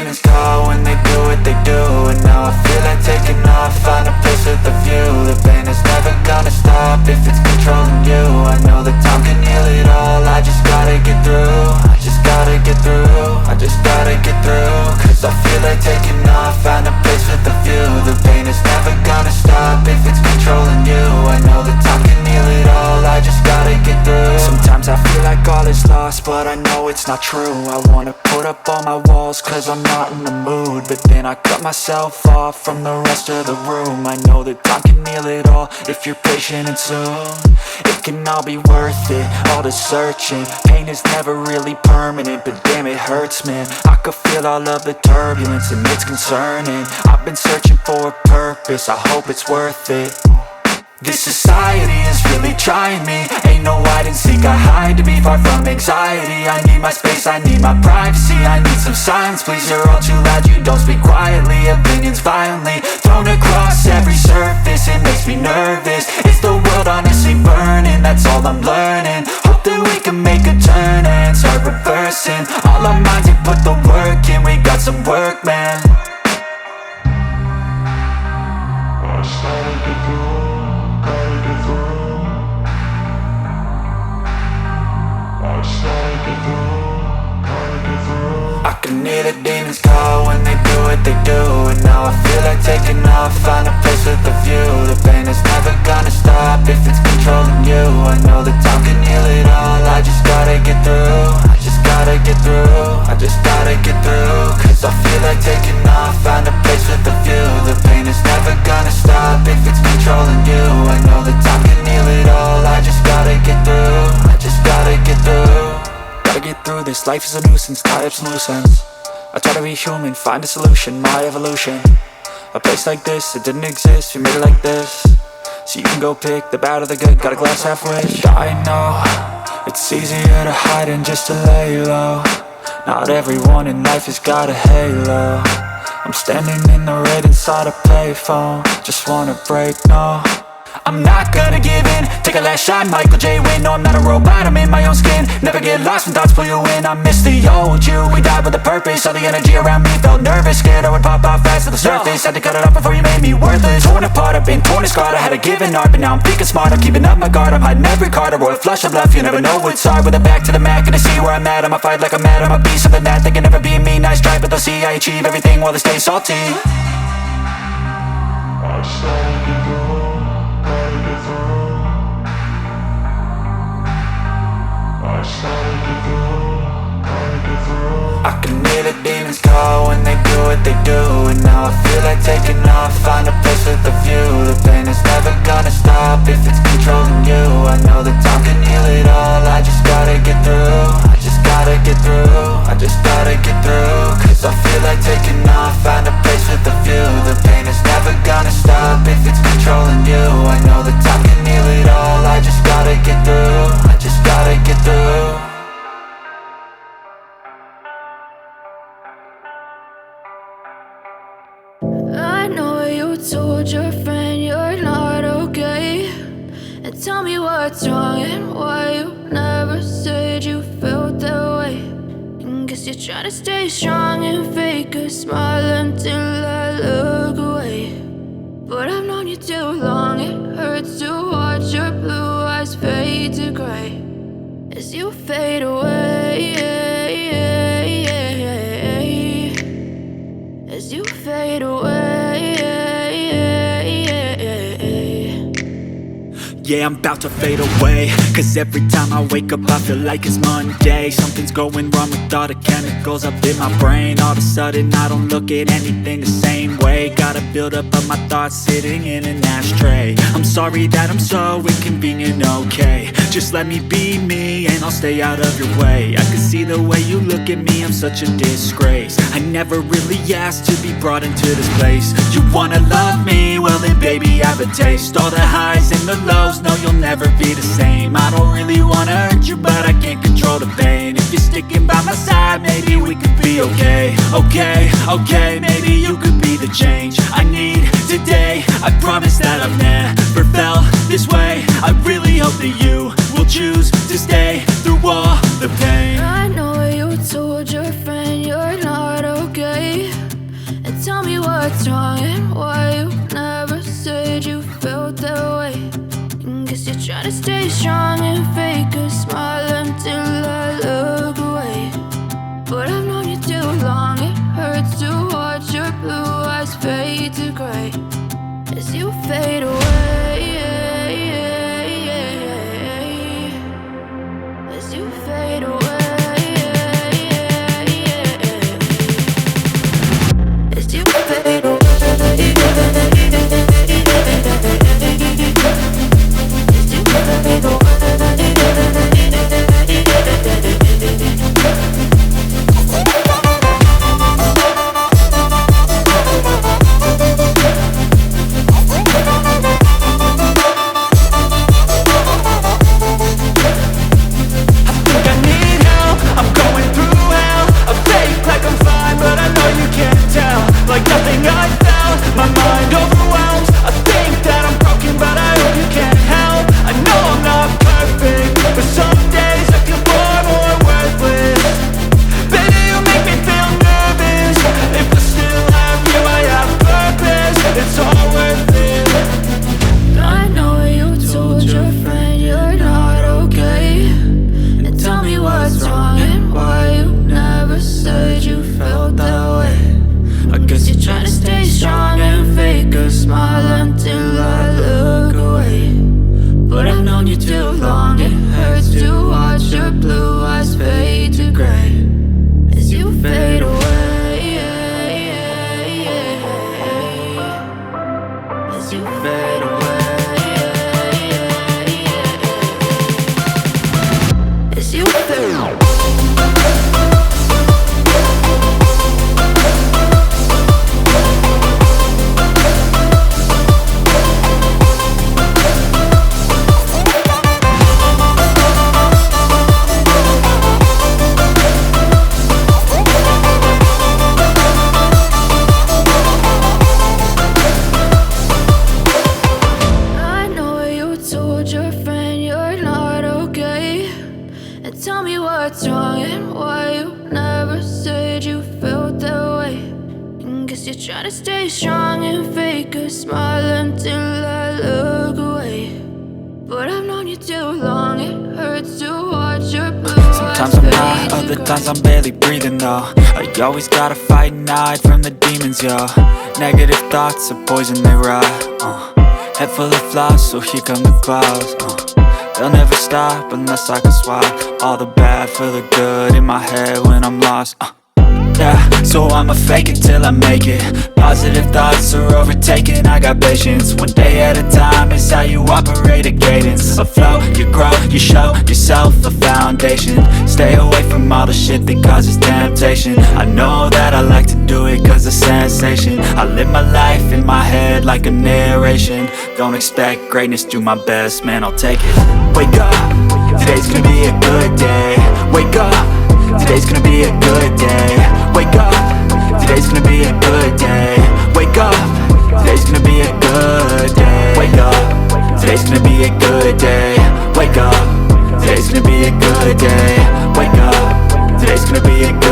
demons call when they do what they do. And now I feel like taking off, find a place with a view. The pain is never gonna stop if it's controlling you. I know that time can heal it all, I just gotta get through. I just gotta get through, I just gotta get through. Cause I feel like taking off, find a place with a view. The pain is never gonna stop if it's controlling you. I know that time can heal it all, I just gotta get through. Sometimes I feel like all is lost, but I know it's not true. I wanna put up all my walls cause I'm not in the mood, but then I cut myself off from the rest of the room. I know that time can heal it all if you're patient and soon. It can all be worth it, all the searching. Pain is never really permanent, but damn it hurts, man. I could feel all of the turbulence and it's concerning. I've been searching for a purpose, I hope it's worth it. This society is really trying me. Ain't no hide and seek, I hide to be far from anxiety. I need my space, I need my privacy. I need some silence, please, you're all too loud. You don't speak quietly, opinions violently thrown across every surface. It makes me nervous, it's the world honestly burning. That's all I'm learning, hope that we can make a turn and start reversing. All our minds, we put the work in, we got some work, man. I started to go. I can hear the demons call when they do what they do. And now I feel like taking off, find a place with a view. The pain is never gonna stop if it's controlling you. I know that time can heal it all, I just gotta get through. I just gotta get through, I just gotta get through. Cause I feel like taking off, find a place with a view. The pain is never gonna stop if it's controlling you. I know that time can heal it all, I just gotta get through. I just gotta get through. Gotta get through this, life is a nuisance, tie up some loose ends. I try to be human, find a solution, my evolution. A place like this, it didn't exist, we made it like this. So you can go pick the bad or the good, got a glass halfway. I know, it's easier to hide than just to lay low. Not everyone in life has got a halo. I'm standing in the red inside a payphone, just wanna break, no. I'm not gonna give in, take a last shot, Michael J. Win. No, I'm not a robot, I'm in my own skin. Never get lost when thoughts pull you in. I miss the old you, we died with a purpose. All the energy around me felt nervous, scared I would pop off fast to the surface. Had to cut it off before you made me worthless. Torn apart, I've been torn and scarred. I had a given art, but now I'm thinking smart. I'm keeping up my guard, I'm hiding every card. A royal flush of love, you never know what's hard. With a back to the mat, gonna see where I'm at. I'ma fight like I'm mad, I'ma be something that they can never be me. Nice try, but they'll see I achieve everything while they stay salty. I started to go. I can hear the demons call when they do what they do. And now I feel like taking off, find a place with a view. The pain is never gonna stop if it's controlling you. I know that time can heal it all, I just gotta get through. I just gotta get through, I just gotta get through. Cause I feel like taking off, find a place with a view. The pain is never gonna stop if it's controlling you. I know that time can heal it all, I just gotta get through. I just gotta get through. I know you told your friend you're not okay, and tell me what's wrong and why you never said you felt that way. And guess you're trying to stay strong and fake a smile until I look away. But I've known you too long, it hurts to watch your blue eyes fade to gray as you fade away, as you fade away. Yeah, I'm about to fade away, cause every time I wake up I feel like it's Monday. Something's going wrong with all the chemicals up in my brain. All of a sudden I don't look at anything the same way. Got a buildup of my thoughts sitting in an ashtray. I'm sorry that I'm so inconvenient, okay. Just let me be me and I'll stay out of your way. I can see the way you look at me, I'm such a disgrace. I never really asked to be brought into this place. You wanna love me? Well then baby I have a taste. All the highs and the lows, no you'll never be the same. I don't really wanna hurt you but I can't control the pain. If you're sticking by my side maybe we could be okay. Okay, maybe you could be the change I need today. I promise that I've never felt this way. I really hope that you will choose to stay through all the pain. I know you told your friend you're not okay, what's wrong and why you never said you felt that way. Guess you're trying to stay strong and fake a smile until I look away. But I've known you too long, it hurts to watch your blue eyes fade to gray as you fade away. As you fade away. As you fade away. Tell me what's wrong and why you never said you felt that way. Guess you're trying to stay strong and fake a smile until I look away. But I've known you too long, it hurts to watch your blue eyes. Sometimes I'm high, other times I'm barely breathing though. I always gotta fight and hide from the demons, yo. Negative thoughts are poison, they rot. Head full of flies, so here come the clouds. They'll never stop unless I can swap all the bad for the good in my head when I'm lost. Yeah, so I'ma fake it till I make it. Positive thoughts are overtaken, I got patience. One day at a time is how you operate a cadence. A flow, you grow, you show yourself a foundation. Stay away from all the shit that causes temptation. I know that I like to do it cause it's sensation. I live my life in my head like a narration. Don't expect greatness, do my best, man, I'll take it. Wake up, today's gonna be a good day. Wake up, today's gonna be a good day. Wake up, today's gonna be a good day. Wake up, today's gonna be a good day. Wake up, today's gonna be a good day. Wake up, today's gonna be a good day. Wake up, today's gonna be a good day.